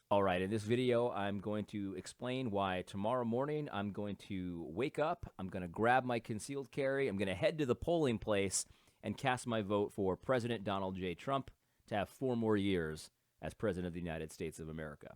All right, in this video, I'm going to explain why tomorrow morning I'm going to wake up, I'm going to grab my concealed carry, I'm going to head to the polling place and cast my vote for President Donald J. Trump to have 4 more years as President of the United States of America.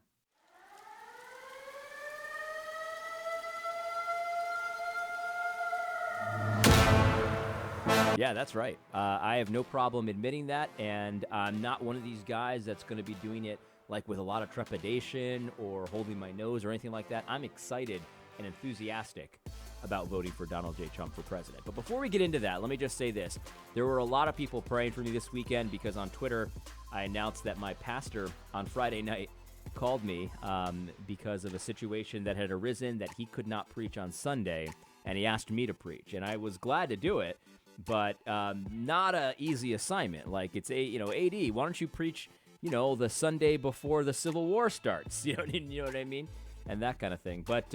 Yeah, that's right. I have no problem admitting that, and I'm not one of these guys that's going to be doing it like with a lot of trepidation or holding my nose or anything like that. I'm excited and enthusiastic about voting for Donald J. Trump for president. But before we get into that, let me just say this. There were a lot of people praying for me this weekend because on Twitter, I announced that my pastor on Friday night called me because of a situation that had arisen that he could not preach on Sunday, and he asked me to preach. And I was glad to do it, but not an easy assignment. Like, it's AD, why don't you preach, the Sunday before the Civil War starts? You know what I mean? And that kind of thing. But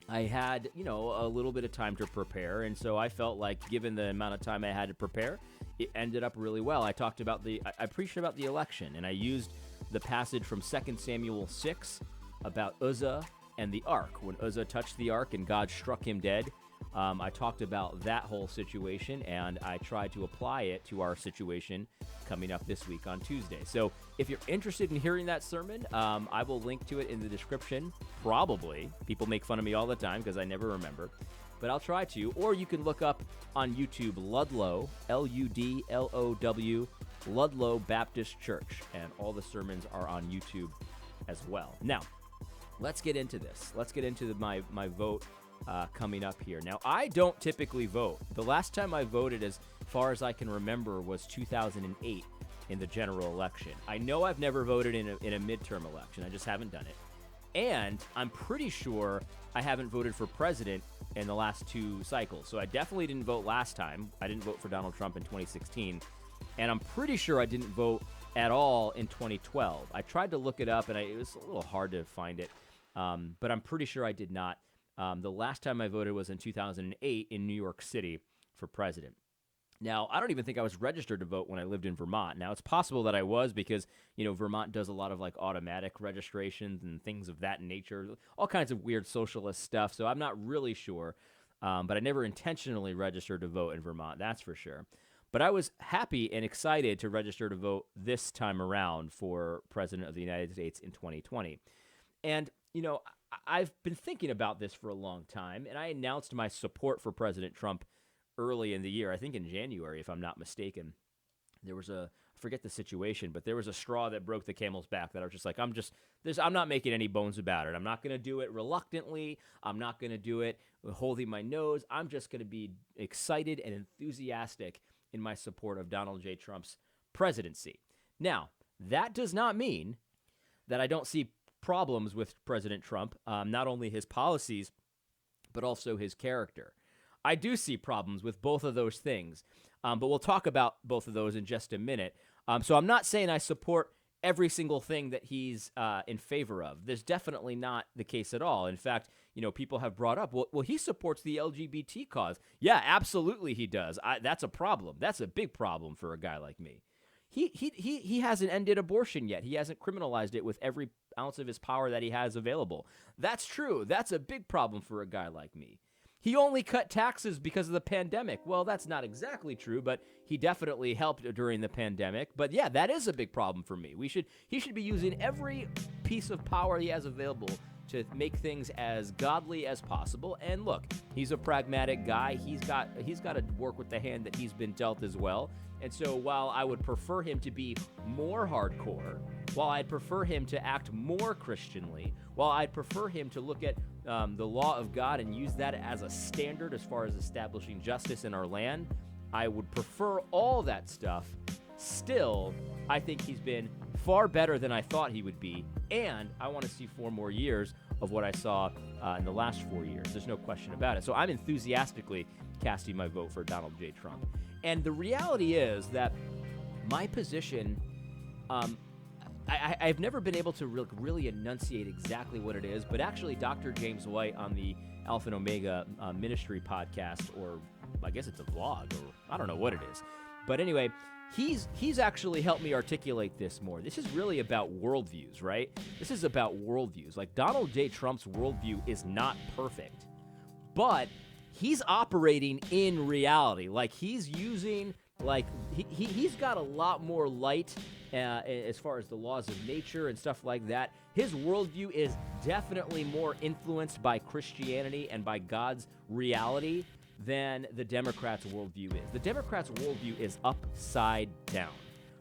I had, a little bit of time to prepare, and so I felt like, given the amount of time I had to prepare, it ended up really well. I preached about the election, and I used the passage from 2 Samuel 6 about Uzzah and the ark. When Uzzah touched the ark and God struck him dead, I talked about that whole situation, and I tried to apply it to our situation coming up this week on Tuesday. So if you're interested in hearing that sermon, I will link to it in the description, probably. People make fun of me all the time because I never remember, but I'll try to. Or you can look up on YouTube Ludlow, Ludlow, Ludlow Baptist Church, and all the sermons are on YouTube as well. Now, let's get into this. Let's get into my vote coming up here. Now, I don't typically vote. The last time I voted, as far as I can remember, was 2008 in the general election. I know I've never voted in a midterm election. I just haven't done it. And I'm pretty sure I haven't voted for president in the last 2 cycles. So I definitely didn't vote last time. I didn't vote for Donald Trump in 2016. And I'm pretty sure I didn't vote at all in 2012. I tried to look it up, and it was a little hard to find it. But I'm pretty sure I did not. The last time I voted was in 2008 in New York City for president. Now, I don't even think I was registered to vote when I lived in Vermont. Now, it's possible that I was because, Vermont does a lot of like automatic registrations and things of that nature, all kinds of weird socialist stuff. So I'm not really sure, but I never intentionally registered to vote in Vermont, that's for sure. But I was happy and excited to register to vote this time around for president of the United States in 2020. And, I've been thinking about this for a long time, and I announced my support for President Trump early in the year, I think in January, if I'm not mistaken. There was I forget the situation, but there was a straw that broke the camel's back that I was just like, I'm not making any bones about it. I'm not going to do it reluctantly. I'm not going to do it holding my nose. I'm just going to be excited and enthusiastic in my support of Donald J. Trump's presidency. Now, that does not mean that I don't see problems with President Trump, not only his policies, but also his character. I do see problems with both of those things, but we'll talk about both of those in just a minute. So I'm not saying I support every single thing that he's in favor of. There's definitely not the case at all. In fact, people have brought up, well, he supports the LGBT cause. Yeah, absolutely he does. That's a problem. That's a big problem for a guy like me. He hasn't ended abortion yet. He hasn't criminalized it with every ounce of his power that he has available. That's true. That's a big problem for a guy like me. He only cut taxes because of the pandemic. Well, that's not exactly true, but he definitely helped during the pandemic. But yeah, that is a big problem for me. He should be using every piece of power he has available to make things as godly as possible. And look, he's a pragmatic guy. He's got to work with the hand that he's been dealt as well. And so while I would prefer him to be more hardcore, while I'd prefer him to act more Christianly, while I'd prefer him to look at the law of God and use that as a standard as far as establishing justice in our land, I would prefer all that stuff. Still, I think he's been far better than I thought he would be, and I want to see 4 more years of what I saw in the last 4 years. There's no question about it. So I'm enthusiastically casting my vote for Donald J. Trump. And the reality is that my position, I've never been able to really enunciate exactly what it is, but actually Dr. James White on the Alpha and Omega Ministry podcast, or I guess it's a vlog, or I don't know what it is. But anyway, he's actually helped me articulate this more. This is really about worldviews, right? This is about worldviews. Like, Donald J. Trump's worldview is not perfect, but he's operating in reality. Like, he's using, like, he's got a lot more light as far as the laws of nature and stuff like that. His worldview is definitely more influenced by Christianity and by God's reality than the Democrats' worldview is. The Democrats' worldview is upside down.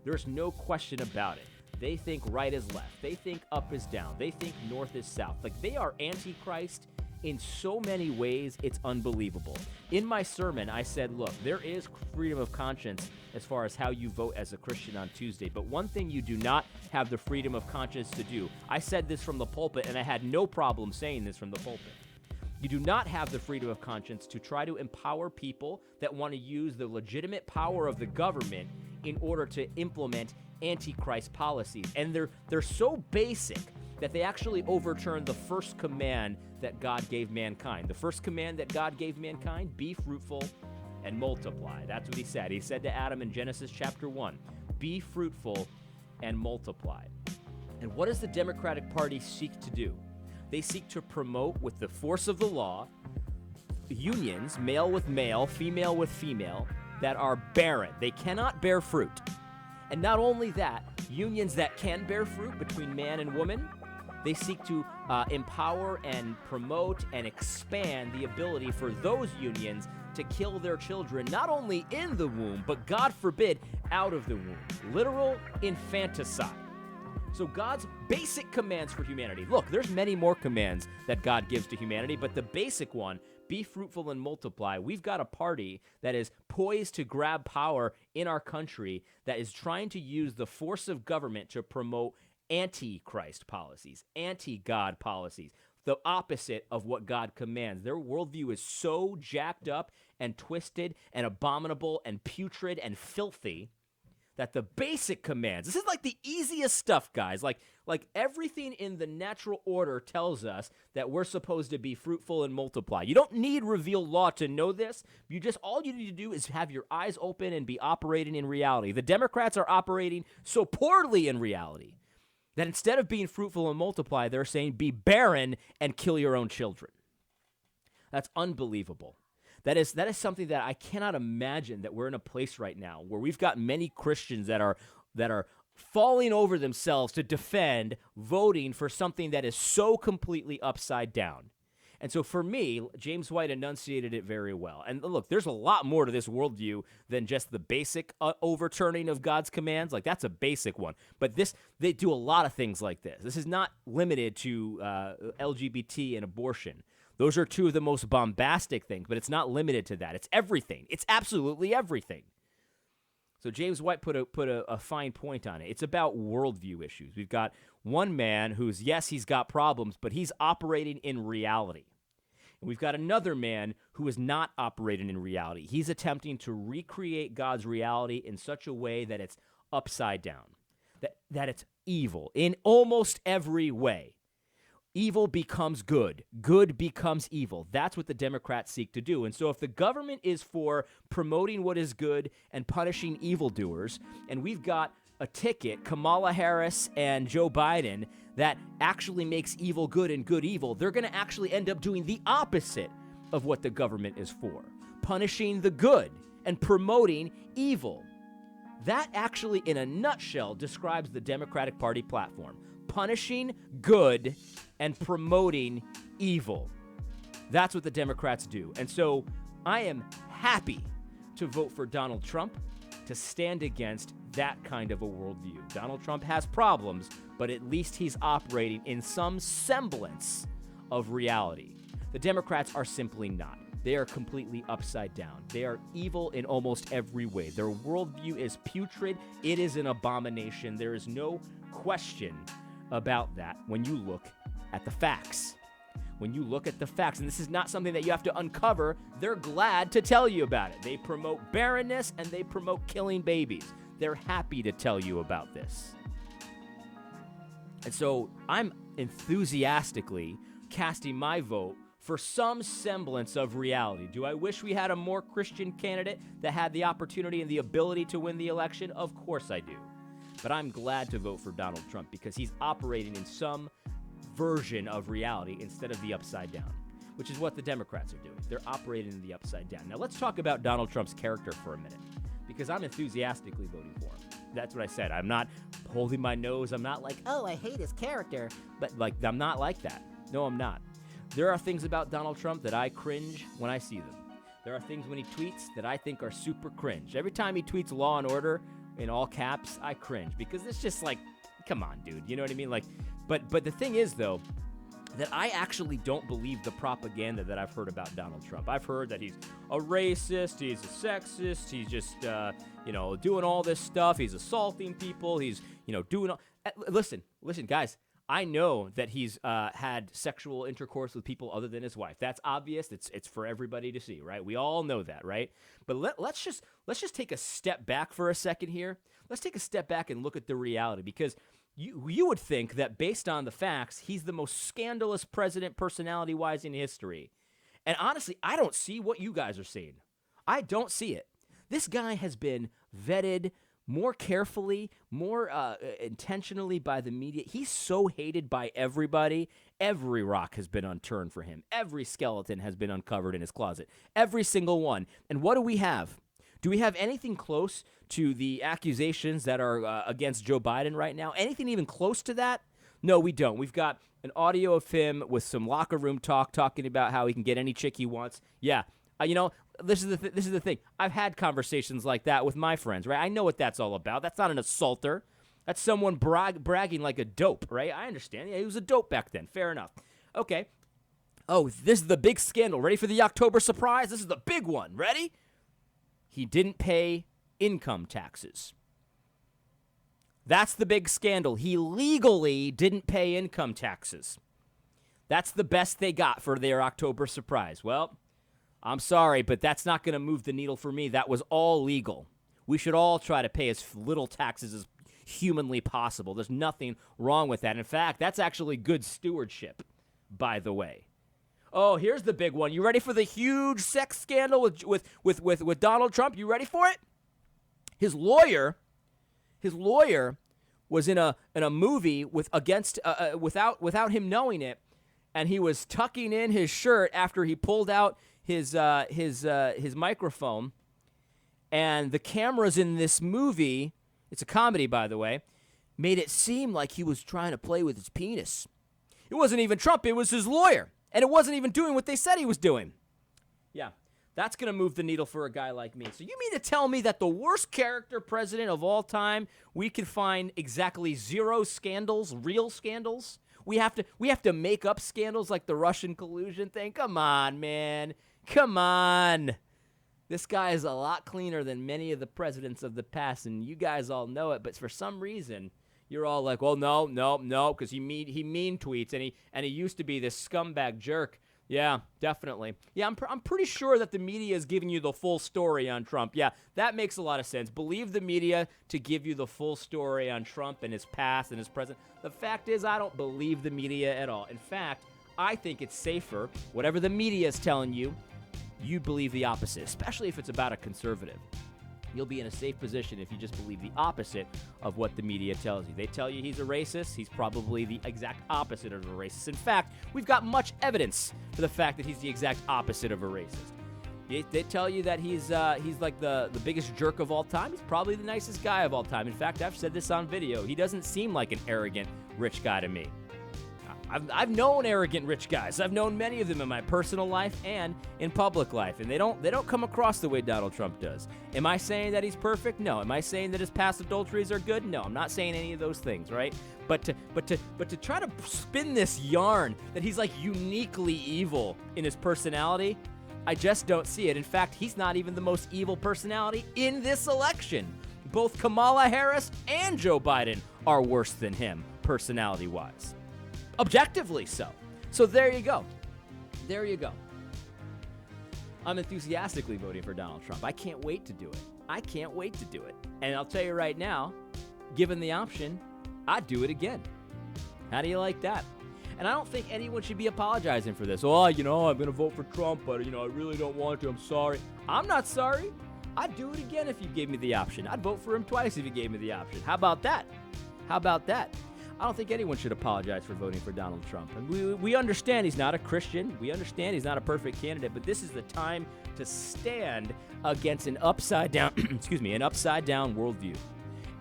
There's no question about it. They think right is left. They think up is down. They think north is south. Like, they are antichrist in so many ways, it's unbelievable. In my sermon, I said, look, there is freedom of conscience as far as how you vote as a Christian on Tuesday, but one thing you do not have the freedom of conscience to do. I said this from the pulpit, and I had no problem saying this from the pulpit. You do not have the freedom of conscience to try to empower people that want to use the legitimate power of the government in order to implement antichrist policies. And they're so basic that they actually overturn the first command that God gave mankind. The first command that God gave mankind, be fruitful and multiply. That's what he said. He said to Adam in Genesis chapter 1, be fruitful and multiply. And what does the Democratic Party seek to do? They seek to promote, with the force of the law, unions, male with male, female with female, that are barren. They cannot bear fruit. And not only that, unions that can bear fruit between man and woman, they seek to empower and promote and expand the ability for those unions to kill their children, not only in the womb, but God forbid, out of the womb. Literal infanticide. So God's basic commands for humanity. Look, there's many more commands that God gives to humanity, but the basic one, be fruitful and multiply. We've got a party that is poised to grab power in our country that is trying to use the force of government to promote anti-Christ policies, anti-God policies, the opposite of what God commands. Their worldview is so jacked up and twisted and abominable and putrid and filthy that the basic commands, this is like the easiest stuff, guys. Like everything in the natural order tells us that we're supposed to be fruitful and multiply. You don't need revealed law to know this. All you need to do is have your eyes open and be operating in reality. The Democrats are operating so poorly in reality that instead of being fruitful and multiply, they're saying be barren and kill your own children. That's unbelievable. That is something that I cannot imagine that we're in a place right now where we've got many Christians that are falling over themselves to defend voting for something that is so completely upside down. And so for me, James White enunciated it very well. And look, there's a lot more to this worldview than just the basic overturning of God's commands. Like, that's a basic one. But they do a lot of things like this. This is not limited to LGBT and abortion. Those are two of the most bombastic things, but it's not limited to that. It's everything. It's absolutely everything. So James White put a fine point on it. It's about worldview issues. We've got one man who's, yes, he's got problems, but he's operating in reality. And we've got another man who is not operating in reality. He's attempting to recreate God's reality in such a way that it's upside down, that it's evil in almost every way. Evil becomes good. Good becomes evil. That's what the Democrats seek to do. And so if the government is for promoting what is good and punishing evildoers, and we've got a ticket, Kamala Harris and Joe Biden, that actually makes evil good and good evil, they're going to actually end up doing the opposite of what the government is for, punishing the good and promoting evil. That actually, in a nutshell, describes the Democratic Party platform. Punishing good and promoting evil. That's what the Democrats do. And so I am happy to vote for Donald Trump to stand against that kind of a worldview. Donald Trump has problems, but at least he's operating in some semblance of reality. The Democrats are simply not. They are completely upside down. They are evil in almost every way. Their worldview is putrid. It is an abomination. There is no question about that when you look at the facts. When you look at the facts, and this is not something that you have to uncover, they're glad to tell you about it. They promote barrenness and they promote killing babies. They're happy to tell you about this. And so I'm enthusiastically casting my vote for some semblance of reality. Do I wish we had a more Christian candidate that had the opportunity and the ability to win the election? Of course I do. But I'm glad to vote for Donald Trump because he's operating in some version of reality instead of the upside down, which is what the Democrats are doing. They're operating in the upside down. Now let's talk about Donald Trump's character for a minute, because I'm enthusiastically voting for him. That's what I said. I'm not holding my nose. I'm not like, oh, I hate his character. But like, I'm not like that. No, I'm not. There are things about Donald Trump that I cringe when I see them. There are things when he tweets that I think are super cringe. Every time he tweets law and order in all caps, I cringe because it's just like, come on, dude. You know what I mean? Like, but the thing is, though, that I actually don't believe the propaganda that I've heard about Donald Trump. I've heard that he's a racist, he's a sexist, he's just, doing all this stuff. He's assaulting people. He's, doing all... Listen, guys. I know that he's had sexual intercourse with people other than his wife. That's obvious. It's for everybody to see, right? We all know that, right? But let's just take a step back for a second here. Let's take a step back and look at the reality, because you would think that based on the facts, he's the most scandalous president personality-wise in history. And honestly, I don't see what you guys are seeing. I don't see it. This guy has been vetted more carefully, more intentionally by the media. He's so hated by everybody. Every rock has been unturned for him. Every skeleton has been uncovered in his closet. Every single one. And what do we have? Do we have anything close to the accusations that are against Joe Biden right now? Anything even close to that? No, we don't. We've got an audio of him with some locker room talk, talking about how he can get any chick he wants. Yeah, this is the thing. I've had conversations like that with my friends, right? I know what that's all about. That's not an assaulter. That's someone bragging like a dope, right? I understand. Yeah, he was a dope back then. Fair enough. Okay. Oh, this is the big scandal. Ready for the October surprise? This is the big one. Ready? He didn't pay income taxes. That's the big scandal. He legally didn't pay income taxes. That's the best they got for their October surprise. Well, I'm sorry, but that's not going to move the needle for me. That was all legal. We should all try to pay as little taxes as humanly possible. There's nothing wrong with that. In fact, that's actually good stewardship, by the way. Oh, here's the big one. You ready for the huge sex scandal with Donald Trump? You ready for it? His lawyer was in a movie without him knowing it, and he was tucking in his shirt after he pulled out his microphone, and the cameras in this movie, it's a comedy, by the way, made it seem like he was trying to play with his penis. It wasn't even Trump, it was his lawyer, and it wasn't even doing what they said he was doing. Yeah, that's going to move the needle for a guy like me. So you mean to tell me that the worst character president of all time, we can find exactly 0 scandals, real scandals? We have to make up scandals like the Russian collusion thing? Come on, man. Come on. This guy is a lot cleaner than many of the presidents of the past, and you guys all know it. But for some reason, you're all like, well, no, because he mean tweets, and he used to be this scumbag jerk. Yeah, definitely. Yeah, I'm pretty sure that the media is giving you the full story on Trump. Yeah, that makes a lot of sense. Believe the media to give you the full story on Trump and his past and his present. The fact is, I don't believe the media at all. In fact, I think it's safer, whatever the media is telling you, you believe the opposite, especially if it's about a conservative. You'll be in a safe position if you just believe the opposite of what the media tells you. They tell you he's a racist. He's probably the exact opposite of a racist. In fact, we've got much evidence for the fact that he's the exact opposite of a racist. They tell you that he's like the biggest jerk of all time. He's probably the nicest guy of all time. In fact, I've said this on video. He doesn't seem like an arrogant rich guy to me. I've known arrogant rich guys. I've known many of them in my personal life and in public life, and they don't come across the way Donald Trump does. Am I saying that he's perfect? No. Am I saying that his past adulteries are good? No. I'm not saying any of those things, right? But to try to spin this yarn that he's like uniquely evil in his personality, I just don't see it. In fact, he's not even the most evil personality in this election. Both Kamala Harris and Joe Biden are worse than him, personality-wise. Objectively so. So there you go. There you go. I'm enthusiastically voting for Donald Trump. I can't wait to do it. I can't wait to do it. And I'll tell you right now, given the option, I'd do it again. How do you like that? And I don't think anyone should be apologizing for this. Oh, I'm going to vote for Trump, but, I really don't want to. I'm sorry. I'm not sorry. I'd do it again if you gave me the option. I'd vote for him twice if you gave me the option. How about that? I don't think anyone should apologize for voting for Donald Trump. And we understand he's not a Christian. We understand he's not a perfect candidate, but this is the time to stand against an upside down, an upside down worldview.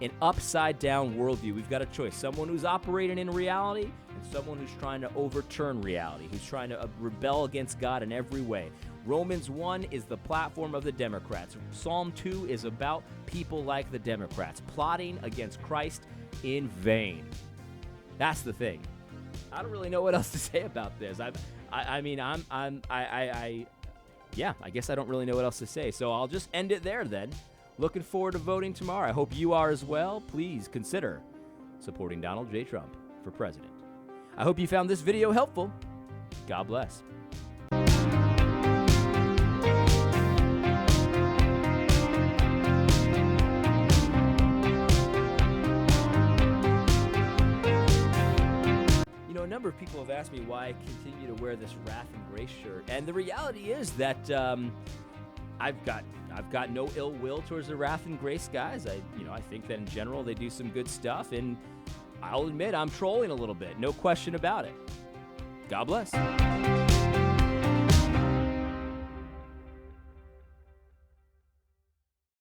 An upside down worldview. We've got a choice. Someone who's operating in reality and someone who's trying to overturn reality, who's trying to rebel against God in every way. Romans 1 is the platform of the Democrats. Psalm 2 is about people like the Democrats plotting against Christ in vain. That's the thing. I don't really know what else to say about this. I guess I don't really know what else to say. So I'll just end it there then. Looking forward to voting tomorrow. I hope you are as well. Please consider supporting Donald J. Trump for president. I hope you found this video helpful. God bless. A number of people have asked me why I continue to wear this Wrath and Grace shirt, and the reality is that I've got no ill will towards the Wrath and Grace guys. I think that in general they do some good stuff, and I'll admit I'm trolling a little bit, no question about it. God bless.